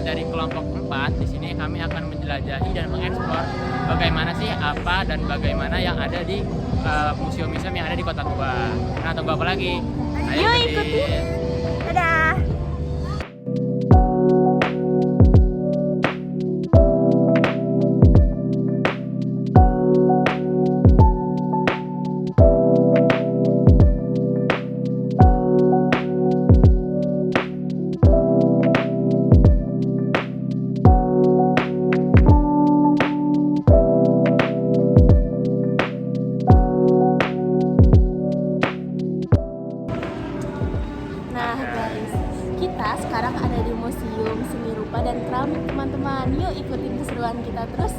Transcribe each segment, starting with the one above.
dari kelompok 4 di sini kami akan menjelajahi dan mengeksplor bagaimana sih apa dan bagaimana yang ada di museum-museum yang ada di Kota Tua. Nah, tunggu apa lagi? Ayo ikutin. Dadah. Nah guys, kita sekarang ada di Museum Seni Rupa dan Keramik teman-teman. Yuk ikutin keseruan kita terus.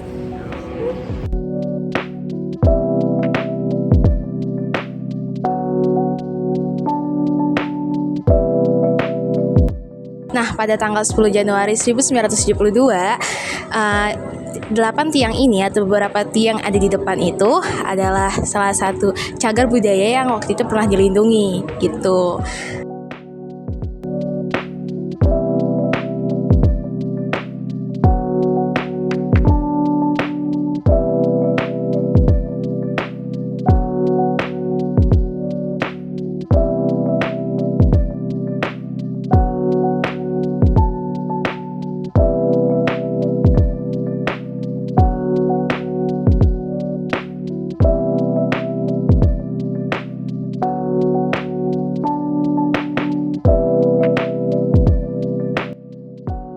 Nah, pada tanggal 10 Januari 1972, 8 tiang ini atau beberapa tiang ada di depan itu adalah salah satu cagar budaya yang waktu itu pernah dilindungi gitu.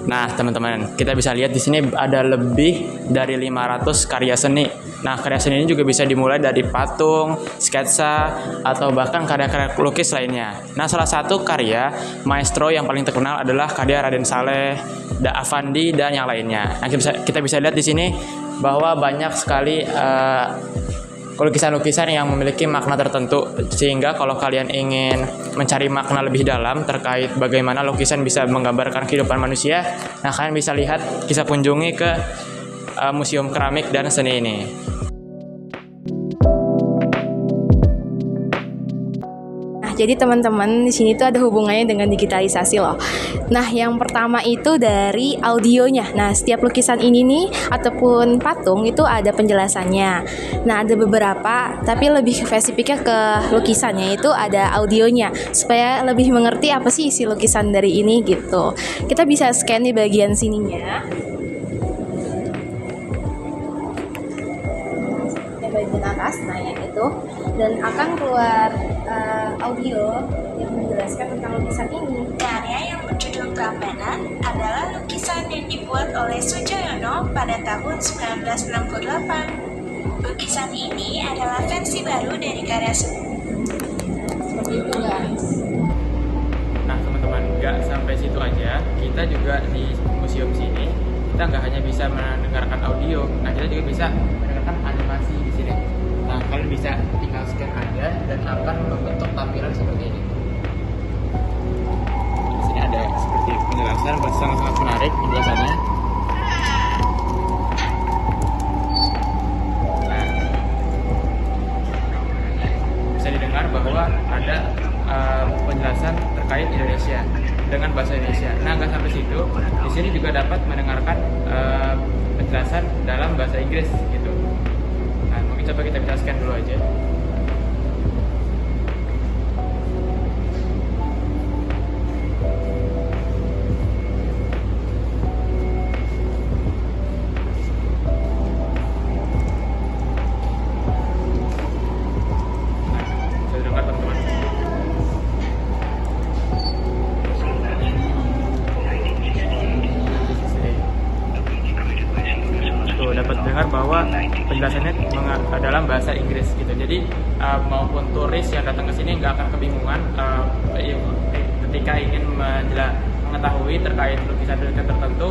Nah, teman-teman, kita bisa lihat di sini ada lebih dari 500 karya seni. Nah, karya seni ini juga bisa dimulai dari patung, sketsa, atau bahkan karya-karya lukis lainnya. Nah, salah satu karya maestro yang paling terkenal adalah karya Raden Saleh, Da Afandi, dan yang lainnya. Nah, kita bisa lihat di sini bahwa banyak sekali lukisan-lukisan yang memiliki makna tertentu, sehingga kalau kalian ingin mencari makna lebih dalam terkait bagaimana lukisan bisa menggambarkan kehidupan manusia, nah kalian bisa kunjungi ke Museum Keramik dan Seni ini. Jadi teman-teman di sini tuh ada hubungannya dengan digitalisasi loh. Nah, yang pertama itu dari audionya. Nah, setiap lukisan ini nih ataupun patung itu ada penjelasannya. Nah, ada beberapa, tapi lebih spesifiknya ke lukisannya itu ada audionya supaya lebih mengerti apa sih isi lukisan dari ini gitu. Kita bisa scan di bagian sininya. Di bagian atas, nah yang itu, dan akan keluar audio yang menjelaskan tentang lukisan ini. Karya yang berjudul Prambanan adalah lukisan yang dibuat oleh Sujoyono pada tahun 1968. Lukisan ini adalah versi baru dari karya Seperti itu guys. Nah, teman-teman, nggak sampai situ aja. Kita juga di museum sini, kita nggak hanya bisa mendengarkan audio, nah kita juga bisa mendengarkan animasi di sini. Nah, kalian bisa tinggal scan aja dan akan membentuk tampilan seperti ini. Di sini ada seperti penjelasan, sangat-sangat menarik penjelasannya. Nah, bisa didengar bahwa ada penjelasan terkait Indonesia dengan bahasa Indonesia. Nah, nggak sampai situ, di sini juga dapat mendengarkan penjelasan dalam bahasa Inggris gitu. Nah, mungkin coba kita bisa scan dulu aja. Bisa dengar teman-teman. Tuh, dapat dengar bahwa penjelasannya dalam bahasa Inggris gitu. Jadi maupun turis yang datang ke sini nggak akan kebingungan ketika ingin mengetahui terkait lukisan-lukisan tertentu,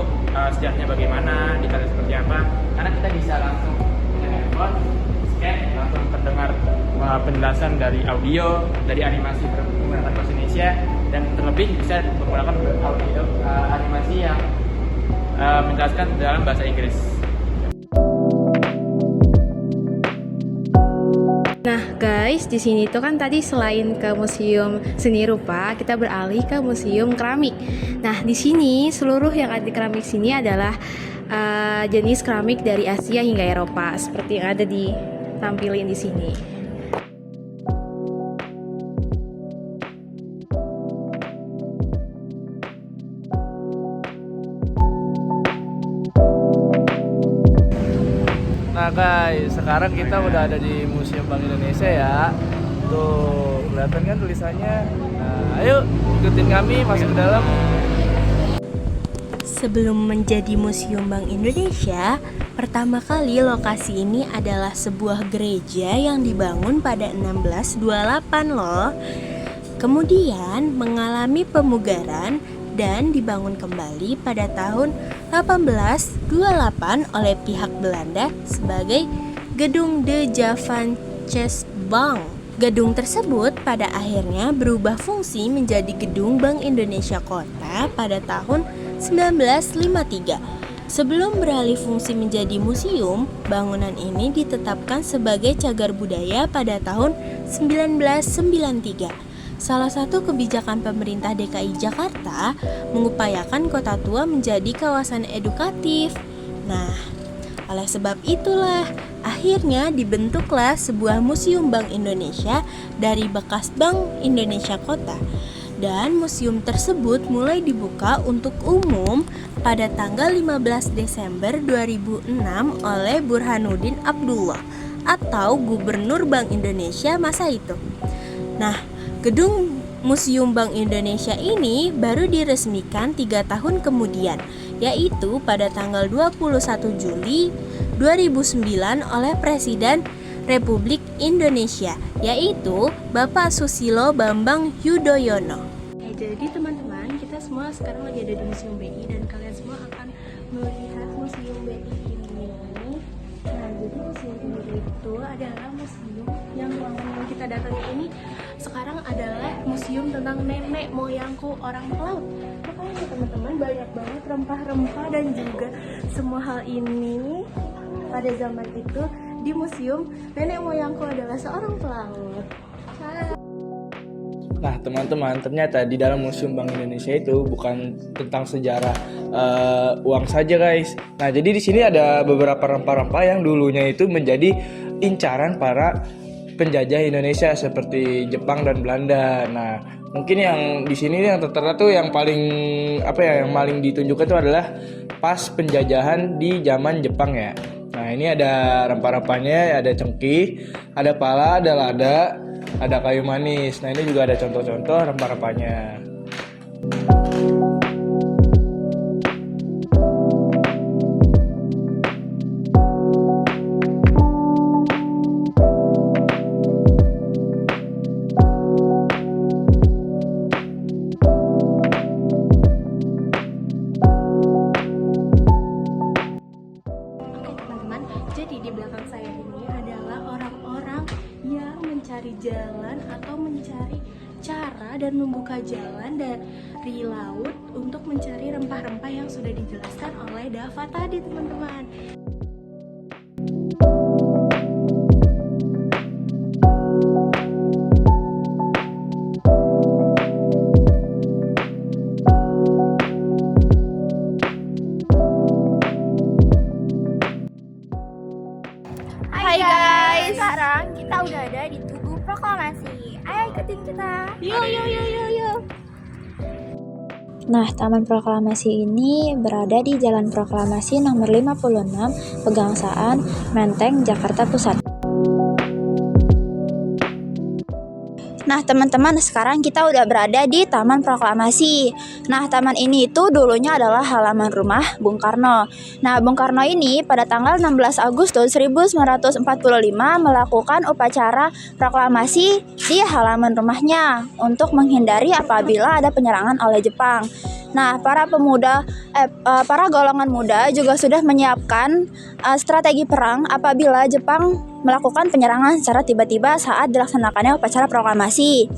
sejarahnya bagaimana, detailnya seperti apa. Karena kita bisa langsung punya handphone, scan, langsung terdengar penjelasan dari audio, dari animasi menggunakan bahasa Indonesia, dan terlebih bisa menggunakan audio animasi yang menjelaskan dalam bahasa Inggris. Nah guys, guys, di sini tuh kan tadi selain ke museum seni rupa, kita beralih ke museum keramik. Nah, di sini seluruh yang ada di keramik sini adalah jenis keramik dari Asia hingga Eropa, seperti yang ada ditampilin di sini. Nah guys, sekarang kita udah ada di Museum Bank Indonesia ya. Tuh, kelihatan kan tulisannya. Nah, ayo ikutin kami masuk ke dalam. Sebelum menjadi Museum Bank Indonesia, pertama kali lokasi ini adalah sebuah gereja yang dibangun pada 1628 loh. Kemudian mengalami pemugaran dan dibangun kembali pada tahun 1828 oleh pihak Belanda sebagai Gedung De Javanches Bank. Gedung tersebut pada akhirnya berubah fungsi menjadi Gedung Bank Indonesia Kota pada tahun 1953. Sebelum beralih fungsi menjadi museum, bangunan ini ditetapkan sebagai cagar budaya pada tahun 1993. Salah satu kebijakan pemerintah DKI Jakarta mengupayakan Kota Tua menjadi kawasan edukatif. Nah, oleh sebab itulah akhirnya dibentuklah sebuah Museum Bank Indonesia dari bekas Bank Indonesia Kota. Dan museum tersebut mulai dibuka untuk umum pada tanggal 15 Desember 2006 oleh Burhanuddin Abdullah atau Gubernur Bank Indonesia masa itu. Nah, gedung Museum Bank Indonesia ini baru diresmikan 3 tahun kemudian, yaitu pada tanggal 21 Juli 2009 oleh Presiden Republik Indonesia, yaitu Bapak Susilo Bambang Yudhoyono. Jadi teman-teman, kita semua sekarang lagi ada di Museum BI dan kalian semua akan melihat Museum BI ini. Nah, jadi museum ini itu adalah museum yang ruangan yang kita datangi ini sekarang adalah museum tentang nenek moyangku orang pelaut. Makanya teman-teman, banyak banget rempah-rempah dan juga semua hal ini pada zaman itu di museum nenek moyangku adalah seorang pelaut. Nah teman-teman, ternyata di dalam Museum Bank Indonesia itu bukan tentang sejarah uang saja guys. Nah jadi di sini ada beberapa rempah-rempah yang dulunya itu menjadi incaran para penjajah Indonesia seperti Jepang dan Belanda. Nah mungkin yang di sini yang tertera tuh yang paling yang paling ditunjukkan itu adalah pas penjajahan di zaman Jepang ya. Nah ini ada rempah-rempahnya, ada cengkih, ada pala, ada lada, ada kayu manis. Nah ini juga ada contoh-contoh rempah-rempahnya. Jadi di belakang saya ini adalah orang-orang yang mencari jalan atau mencari cara dan membuka jalan dari laut untuk mencari rempah-rempah yang sudah dijelaskan oleh Dava tadi teman-teman. Hai guys, sekarang kita udah ada di Tugu Proklamasi. Ayo ikutin kita. Yuk. Nah, Taman Proklamasi ini berada di Jalan Proklamasi nomor 56, Pegangsaan, Menteng, Jakarta Pusat. Nah teman-teman, sekarang kita udah berada di Taman Proklamasi. Nah taman ini itu dulunya adalah halaman rumah Bung Karno. Nah Bung Karno ini pada tanggal 16 Agustus 1945 melakukan upacara proklamasi di halaman rumahnya untuk menghindari apabila ada penyerangan oleh Jepang. Nah para golongan muda juga sudah menyiapkan strategi perang apabila Jepang melakukan penyerangan secara tiba-tiba saat dilaksanakannya upacara proklamasi.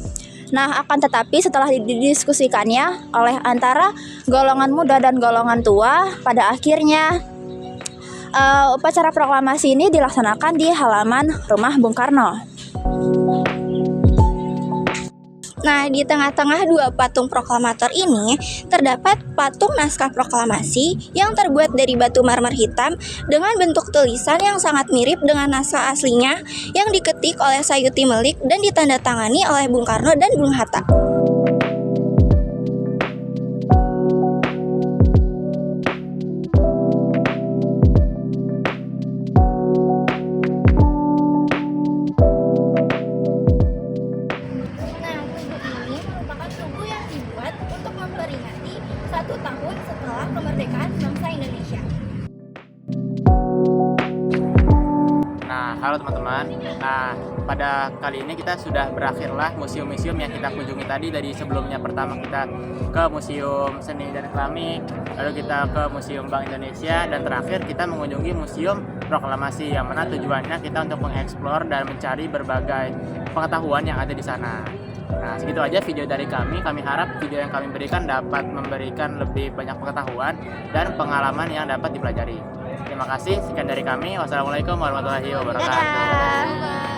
Nah, akan tetapi setelah didiskusikannya oleh antara golongan muda dan golongan tua, pada akhirnya upacara proklamasi ini dilaksanakan di halaman rumah Bung Karno. Nah, di tengah-tengah dua patung proklamator ini terdapat patung naskah proklamasi yang terbuat dari batu marmer hitam dengan bentuk tulisan yang sangat mirip dengan naskah aslinya yang diketik oleh Sayuti Melik dan ditandatangani oleh Bung Karno dan Bung Hatta. Nah, tugu ini merupakan tugu yang dibuat untuk memperingati 1 tahun setelah kemerdekaan bangsa Indonesia. Nah, halo teman-teman. Nah, pada kali ini kita sudah berakhirlah museum-museum yang kita kunjungi tadi. Dari sebelumnya pertama kita ke Museum Seni dan Keramik, lalu kita ke Museum Bank Indonesia, dan terakhir kita mengunjungi Museum Proklamasi, yang mana tujuannya kita untuk mengeksplor dan mencari berbagai pengetahuan yang ada di sana. Nah, segitu aja video dari kami. Kami harap video yang kami berikan dapat memberikan lebih banyak pengetahuan dan pengalaman yang dapat dipelajari. Terima kasih, sekian dari kami. Wassalamualaikum warahmatullahi wabarakatuh. Dadah.